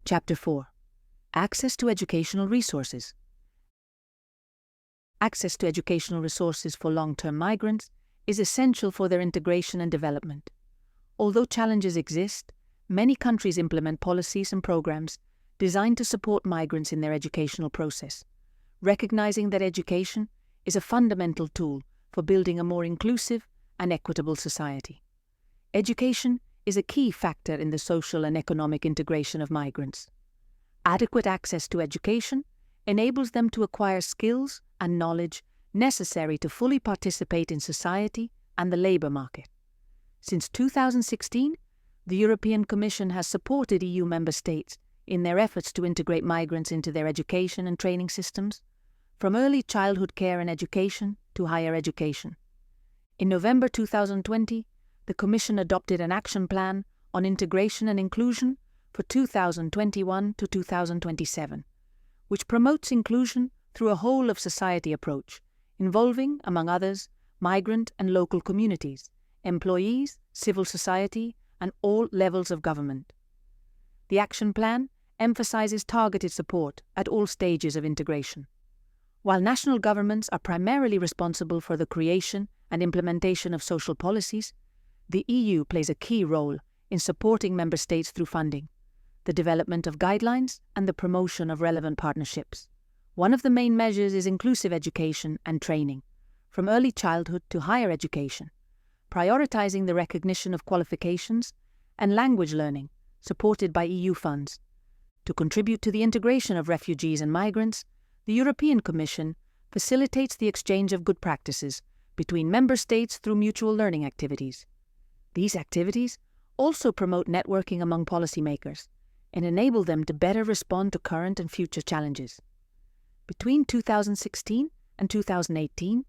Chapter 4. Access to educational resources. Access to educational resources for long-term migrants is essential for their integration and development. Although challenges exist, many countries implement policies and programs designed to support migrants in their educational process, recognizing that education is a fundamental tool for building a more inclusive and equitable society. Education is a key factor in the social and economic integration of migrants. Adequate access to education enables them to acquire skills and knowledge necessary to fully participate in society and the labour market. Since 2016, the European Commission has supported EU member states in their efforts to integrate migrants into their education and training systems, from early childhood care and education to higher education. In November 2020, the Commission adopted an action plan on integration and inclusion for 2021 to 2027, which promotes inclusion through a whole-of-society approach, involving, among others, migrant and local communities, employees, civil society, and all levels of government. The action plan emphasizes targeted support at all stages of integration. While national governments are primarily responsible for the creation and implementation of social policies, the EU plays a key role in supporting member states through funding, the development of guidelines, and the promotion of relevant partnerships. One of the main measures is inclusive education and training, from early childhood to higher education, prioritizing the recognition of qualifications and language learning, supported by EU funds. To contribute to the integration of refugees and migrants, the European Commission facilitates the exchange of good practices between member states through mutual learning activities. These activities also promote networking among policymakers and enable them to better respond to current and future challenges. Between 2016 and 2018,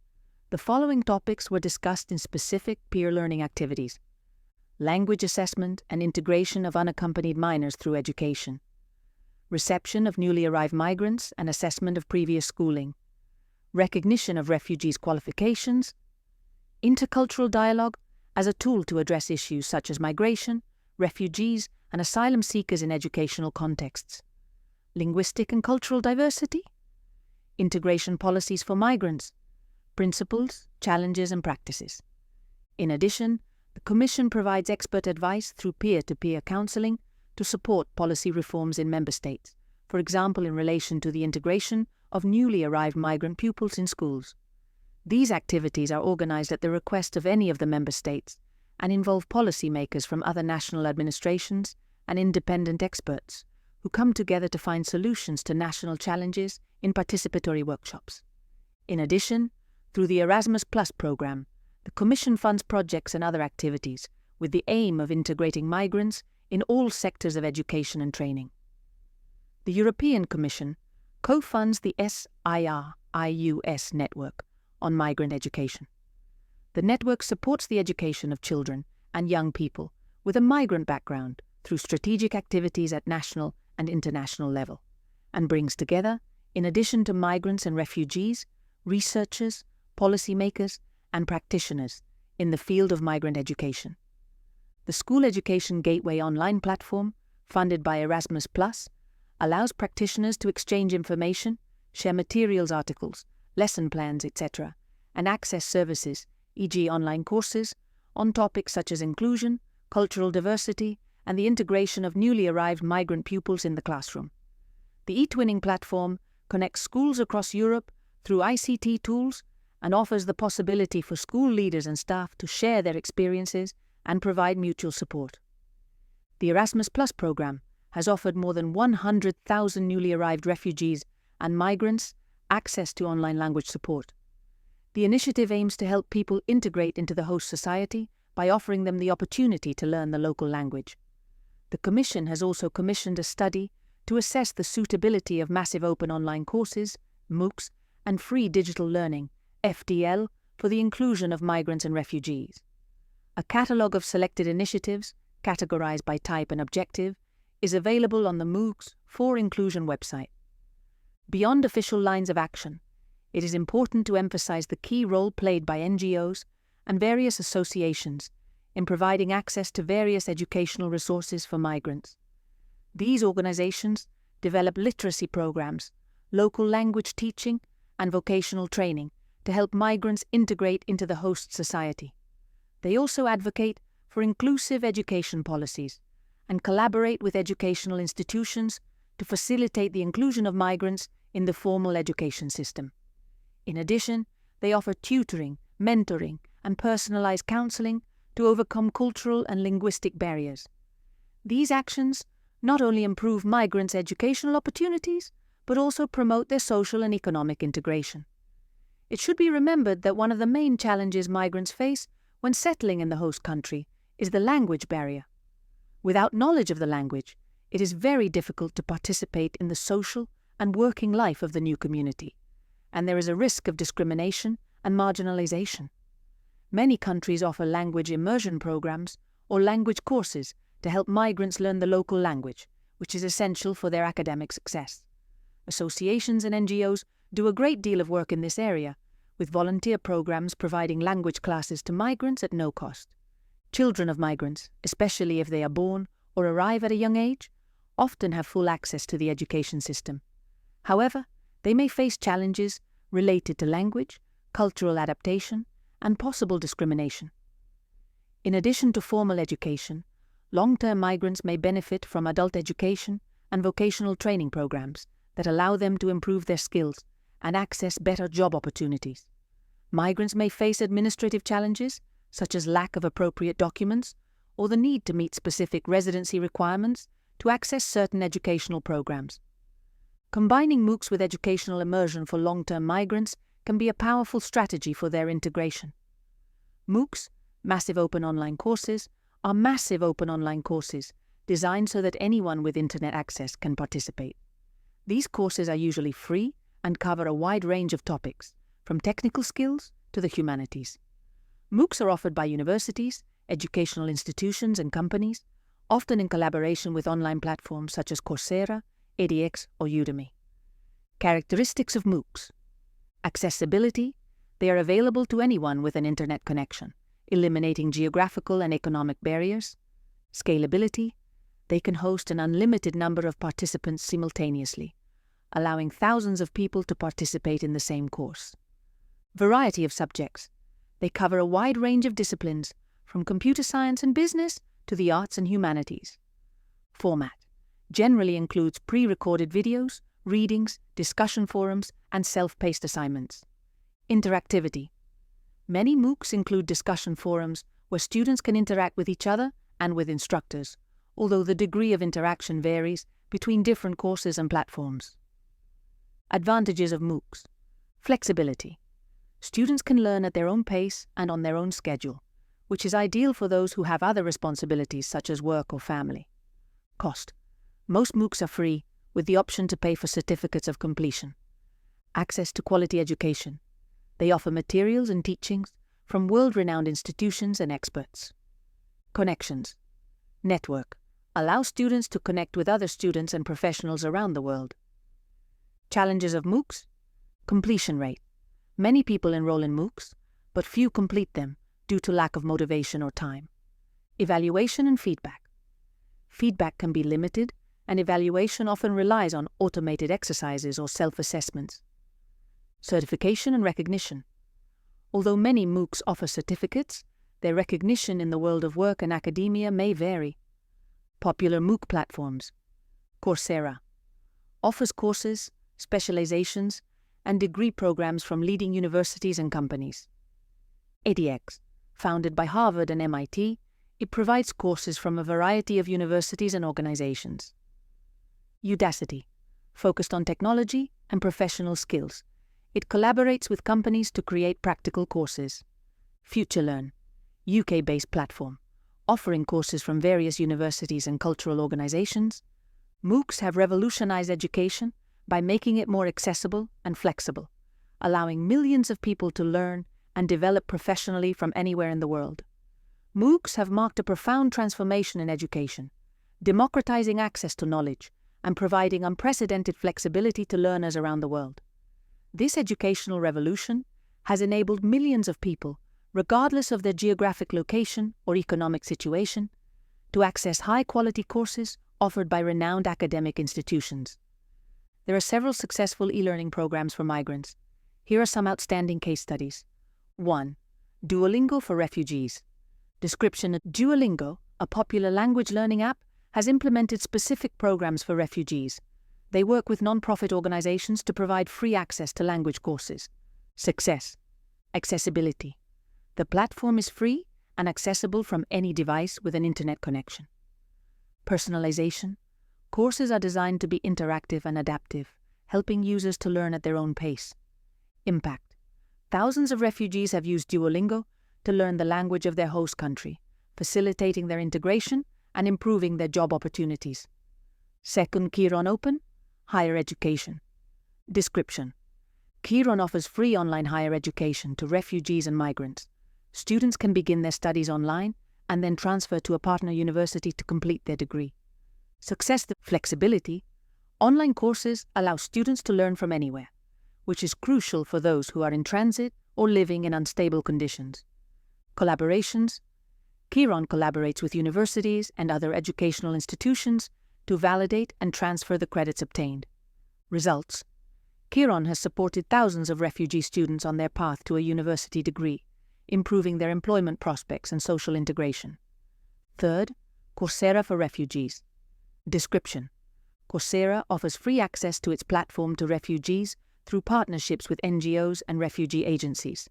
the following topics were discussed in specific peer learning activities: language assessment and integration of unaccompanied minors through education, reception of newly arrived migrants and assessment of previous schooling, recognition of refugees' qualifications, intercultural dialogue as a tool to address issues such as migration, refugees, and asylum seekers in educational contexts, linguistic and cultural diversity, integration policies for migrants, principles, challenges, and practices. In addition, the Commission provides expert advice through peer-to-peer counselling to support policy reforms in member states, for example in relation to the integration of newly arrived migrant pupils in schools. These activities are organised at the request of any of the member states and involve policymakers from other national administrations and independent experts who come together to find solutions to national challenges in participatory workshops. In addition, through the Erasmus Plus programme, the Commission funds projects and other activities with the aim of integrating migrants in all sectors of education and training. The European Commission co-funds the SIR-IUS network on migrant education. The network supports the education of children and young people with a migrant background through strategic activities at national and international level, and brings together, in addition to migrants and refugees, researchers, policymakers, and practitioners in the field of migrant education. The School Education Gateway online platform, funded by Erasmus Plus, allows practitioners to exchange information, share materials articles, lesson plans, etc., and access services, e.g. online courses, on topics such as inclusion, cultural diversity, and the integration of newly arrived migrant pupils in the classroom. The eTwinning platform connects schools across Europe through ICT tools and offers the possibility for school leaders and staff to share their experiences and provide mutual support. The Erasmus Plus programme has offered more than 100,000 newly arrived refugees and migrants access to online language support. The initiative aims to help people integrate into the host society by offering them the opportunity to learn the local language. The Commission has also commissioned a study to assess the suitability of massive open online courses, MOOCs, and free digital learning, FDL, for the inclusion of migrants and refugees. A catalogue of selected initiatives, categorized by type and objective, is available on the MOOCs for Inclusion website. Beyond official lines of action, it is important to emphasize the key role played by NGOs and various associations in providing access to various educational resources for migrants. These organizations develop literacy programs, local language teaching, and vocational training to help migrants integrate into the host society. They also advocate for inclusive education policies and collaborate with educational institutions to facilitate the inclusion of migrants in the formal education system. In addition, they offer tutoring, mentoring, and personalized counseling to overcome cultural and linguistic barriers. These actions not only improve migrants' educational opportunities, but also promote their social and economic integration. It should be remembered that one of the main challenges migrants face when settling in the host country is the language barrier. Without knowledge of the language, it is very difficult to participate in the social and working life of the new community, and there is a risk of discrimination and marginalization. Many countries offer language immersion programs or language courses to help migrants learn the local language, which is essential for their academic success. Associations and NGOs do a great deal of work in this area, with volunteer programs providing language classes to migrants at no cost. Children of migrants, especially if they are born or arrive at a young age, often have full access to the education system. However, they may face challenges related to language, cultural adaptation, and possible discrimination. In addition to formal education, long-term migrants may benefit from adult education and vocational training programs that allow them to improve their skills and access better job opportunities. Migrants may face administrative challenges, such as lack of appropriate documents or the need to meet specific residency requirements to access certain educational programs. Combining MOOCs with educational immersion for long-term migrants can be a powerful strategy for their integration. MOOCs, massive open online courses, are massive open online courses designed so that anyone with internet access can participate. These courses are usually free and cover a wide range of topics, from technical skills to the humanities. MOOCs are offered by universities, educational institutions and companies, often in collaboration with online platforms such as Coursera, edX or Udemy. Characteristics of MOOCs. Accessibility. They are available to anyone with an internet connection, eliminating geographical and economic barriers. Scalability. They can host an unlimited number of participants simultaneously, allowing thousands of people to participate in the same course. Variety of subjects. They cover a wide range of disciplines, from computer science and business to the arts and humanities. Format. Generally includes pre-recorded videos, readings, discussion forums, and self-paced assignments. Interactivity. Many MOOCs include discussion forums where students can interact with each other and with instructors, although the degree of interaction varies between different courses and platforms. Advantages of MOOCs. Flexibility. Students can learn at their own pace and on their own schedule, which is ideal for those who have other responsibilities such as work or family. Cost. Most MOOCs are free, with the option to pay for certificates of completion. Access to quality education. They offer materials and teachings from world-renowned institutions and experts. Connections. Network. Allow students to connect with other students and professionals around the world. Challenges of MOOCs. Completion rate. Many people enroll in MOOCs, but few complete them due to lack of motivation or time. Evaluation and feedback. Feedback can be limited, and evaluation often relies on automated exercises or self-assessments. Certification and recognition. Although many MOOCs offer certificates, their recognition in the world of work and academia may vary. Popular MOOC platforms. Coursera offers courses, specializations, and degree programs from leading universities and companies. edX, founded by Harvard and MIT, it provides courses from a variety of universities and organizations. Udacity, focused on technology and professional skills. It collaborates with companies to create practical courses. FutureLearn, UK-based platform, offering courses from various universities and cultural organizations. MOOCs have revolutionized education by making it more accessible and flexible, allowing millions of people to learn and develop professionally from anywhere in the world. MOOCs have marked a profound transformation in education, democratizing access to knowledge and providing unprecedented flexibility to learners around the world. This educational revolution has enabled millions of people, regardless of their geographic location or economic situation, to access high-quality courses offered by renowned academic institutions. There are several successful e-learning programs for migrants. Here are some outstanding case studies. 1. Duolingo for refugees. Description: Duolingo, a popular language learning app, has implemented specific programs for refugees. They work with non-profit organizations to provide free access to language courses. Success. Accessibility. The platform is free and accessible from any device with an internet connection. Personalization. Courses are designed to be interactive and adaptive, helping users to learn at their own pace. Impact. Thousands of refugees have used Duolingo to learn the language of their host country, facilitating their integration and improving their job opportunities. Second, Kiron Open, higher education. Description: Kiron offers free online higher education to refugees and migrants. Students can begin their studies online and then transfer to a partner university to complete their degree. Success. Flexibility. Online courses allow students to learn from anywhere, which is crucial for those who are in transit or living in unstable conditions. Collaborations. Kiron collaborates with universities and other educational institutions to validate and transfer the credits obtained. Results. Kiron has supported thousands of refugee students on their path to a university degree, improving their employment prospects and social integration. Third, Coursera for refugees. Description: Coursera offers free access to its platform to refugees through partnerships with NGOs and refugee agencies.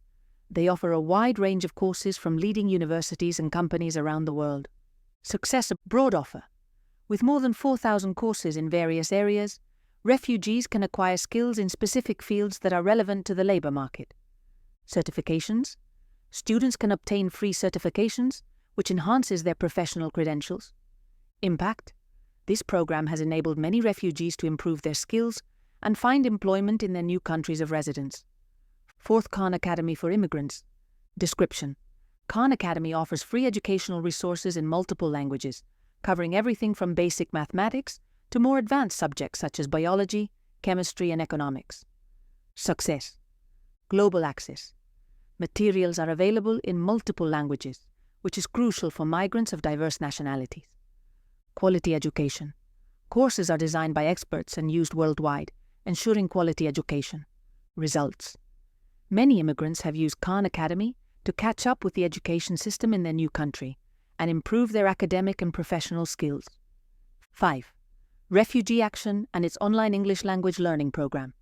They offer a wide range of courses from leading universities and companies around the world. Success: broad offer. With more than 4,000 courses in various areas, refugees can acquire skills in specific fields that are relevant to the labor market. Certifications. Students can obtain free certifications, which enhances their professional credentials. Impact. This program has enabled many refugees to improve their skills and find employment in their new countries of residence. Fourth, Khan Academy for immigrants. Description: Khan Academy offers free educational resources in multiple languages, covering everything from basic mathematics to more advanced subjects such as biology, chemistry, and economics. Success. Global access. Materials are available in multiple languages, which is crucial for migrants of diverse nationalities. Quality education. Courses are designed by experts and used worldwide, ensuring quality education. Results. Many immigrants have used Khan Academy to catch up with the education system in their new country and improve their academic and professional skills. 5. Refugee Action and its online English language learning program.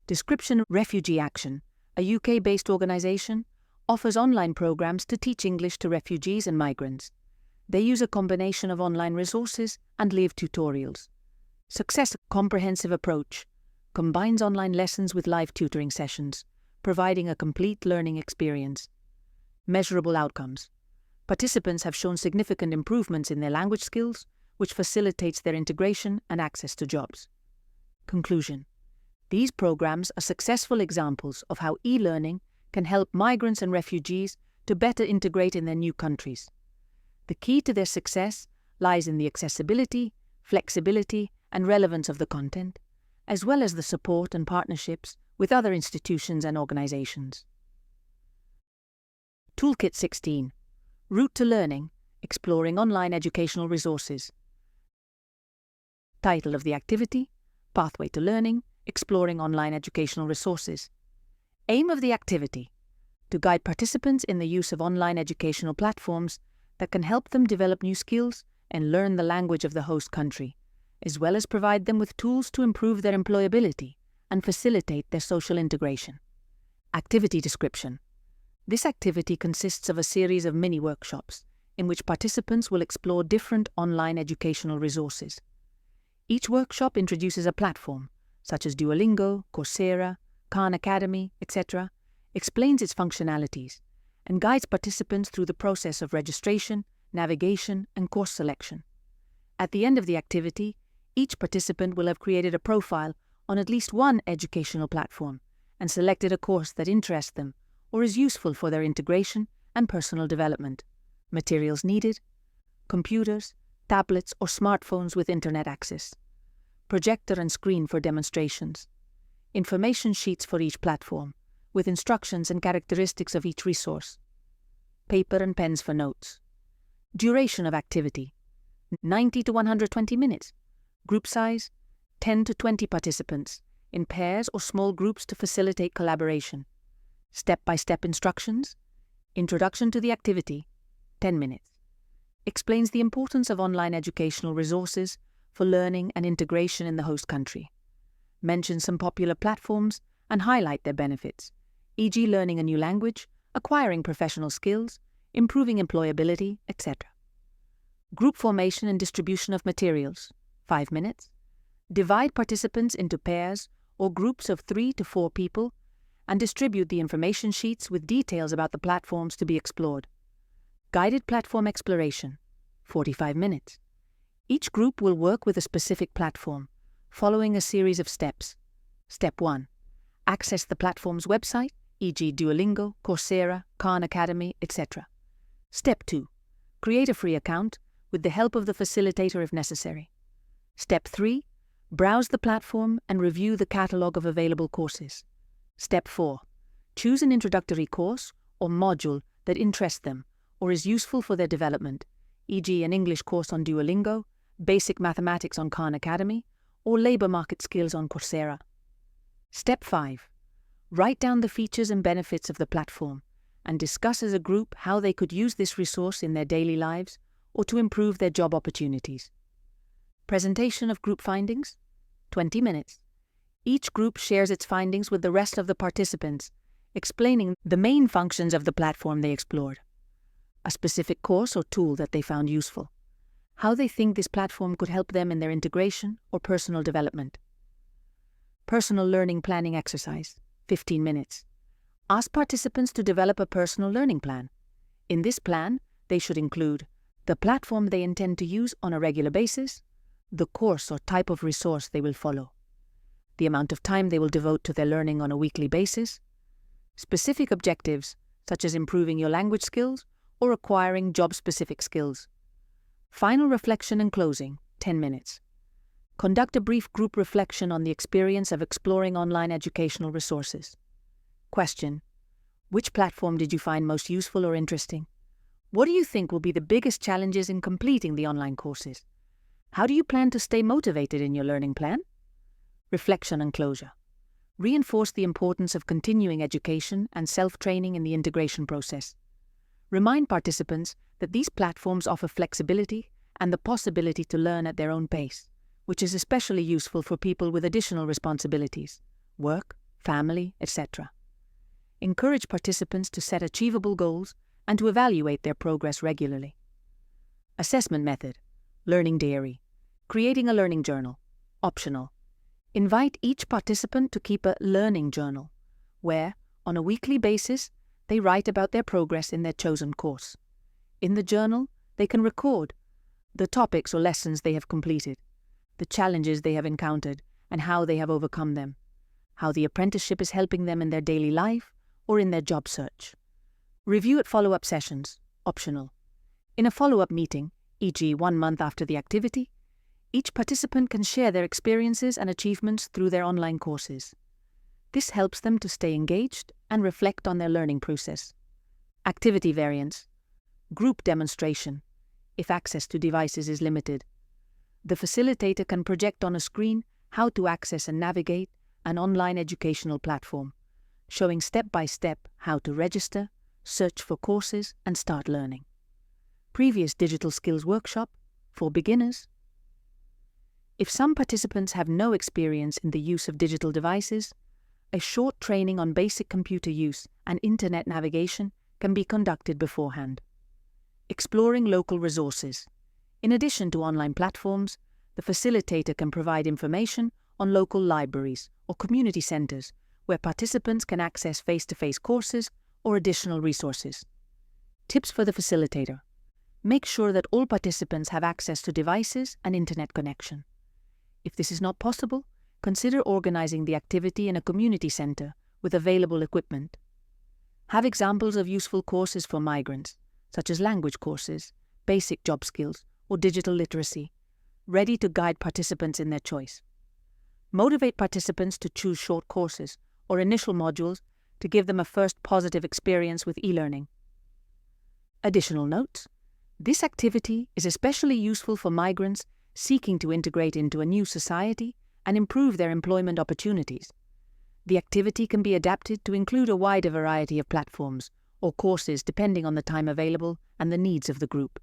Description: Refugee Action, a UK-based organization, offers online programs to teach English to refugees and migrants. They use a combination of online resources and live tutorials. Success: comprehensive approach, combines online lessons with live tutoring sessions, providing a complete learning experience. Measurable outcomes. Participants have shown significant improvements in their language skills, which facilitates their integration and access to jobs. Conclusion. These programs are successful examples of how e-learning can help migrants and refugees to better integrate in their new countries. The key to their success lies in the accessibility, flexibility, and relevance of the content, as well as the support and partnerships with other institutions and organizations. Toolkit 16. Route to Learning, Exploring Online Educational Resources. Title of the activity: Pathway to Learning, Exploring Online Educational Resources. Aim of the activity: to guide participants in the use of online educational platforms that can help them develop new skills and learn the language of the host country, as well as provide them with tools to improve their employability and facilitate their social integration. Activity description. This activity consists of a series of mini-workshops in which participants will explore different online educational resources. Each workshop introduces a platform, such as Duolingo, Coursera, Khan Academy, etc., explains its functionalities, and guides participants through the process of registration, navigation, and course selection. At the end of the activity, each participant will have created a profile on at least one educational platform and selected a course that interests them or is useful for their integration and personal development. Materials needed: computers, tablets, or smartphones with internet access, projector and screen for demonstrations, information sheets for each platform, with instructions and characteristics of each resource, paper and pens for notes. Duration of activity: 90 to 120 minutes. Group size, 10 to 20 participants, in pairs or small groups to facilitate collaboration. Step-by-step instructions. Introduction to the activity, 10 minutes. Explains the importance of online educational resources for learning and integration in the host country. Mention some popular platforms and highlight their benefits, e.g. learning a new language, acquiring professional skills, improving employability, etc. Group formation and distribution of materials, 5 minutes. Divide participants into pairs or groups of 3 to 4 people and distribute the information sheets with details about the platforms to be explored. Guided platform exploration, 45 minutes. Each group will work with a specific platform, following a series of steps. Step 1. Access the platform's website, e.g. Duolingo, Coursera, Khan Academy, etc. Step 2. Create a free account with the help of the facilitator if necessary. Step 3. Browse the platform and review the catalogue of available courses. Step 4. Choose an introductory course or module that interests them or is useful for their development, e.g. an English course on Duolingo, basic mathematics on Khan Academy, or labour market skills on Coursera. Step 5. Write down the features and benefits of the platform and discuss as a group how they could use this resource in their daily lives or to improve their job opportunities. Presentation of group findings, 20 minutes. Each group shares its findings with the rest of the participants, explaining the main functions of the platform they explored, a specific course or tool that they found useful, how they think this platform could help them in their integration or personal development. Personal learning planning exercise, 15 minutes. Ask participants to develop a personal learning plan. In this plan, they should include the platform they intend to use on a regular basis, the course or type of resource they will follow, the amount of time they will devote to their learning on a weekly basis, specific objectives such as improving your language skills or acquiring job-specific skills. Final reflection and closing, 10 minutes. Conduct a brief group reflection on the experience of exploring online educational resources. Question: which platform did you find most useful or interesting? What do you think will be the biggest challenges in completing the online courses? How do you plan to stay motivated in your learning plan? Reflection and closure. Reinforce the importance of continuing education and self-training in the integration process. Remind participants that these platforms offer flexibility and the possibility to learn at their own pace, which is especially useful for people with additional responsibilities, work, family, etc. Encourage participants to set achievable goals and to evaluate their progress regularly. Assessment method, learning diary, creating a learning journal, optional. Invite each participant to keep a learning journal, where, on a weekly basis, they write about their progress in their chosen course. In the journal, they can record the topics or lessons they have completed, the challenges they have encountered and how they have overcome them, how the apprenticeship is helping them in their daily life or in their job search. Review at follow-up sessions, optional. In a follow-up meeting, e.g. 1 month after the activity, each participant can share their experiences and achievements through their online courses. This helps them to stay engaged and reflect on their learning process. Activity variants, group demonstration, if access to devices is limited. The facilitator can project on a screen how to access and navigate an online educational platform, showing step-by-step how to register, search for courses, and start learning. Previous digital skills workshop for beginners. If some participants have no experience in the use of digital devices, a short training on basic computer use and internet navigation can be conducted beforehand. Exploring local resources. In addition to online platforms, the facilitator can provide information on local libraries or community centers where participants can access face-to-face courses or additional resources. Tips for the facilitator. Make sure that all participants have access to devices and internet connection. If this is not possible, consider organizing the activity in a community center with available equipment. Have examples of useful courses for migrants, such as language courses, basic job skills, or digital literacy, ready to guide participants in their choice. Motivate participants to choose short courses or initial modules to give them a first positive experience with e-learning. Additional notes: This activity is especially useful for migrants seeking to integrate into a new society and improve their employment opportunities. The activity can be adapted to include a wider variety of platforms or courses depending on the time available and the needs of the group.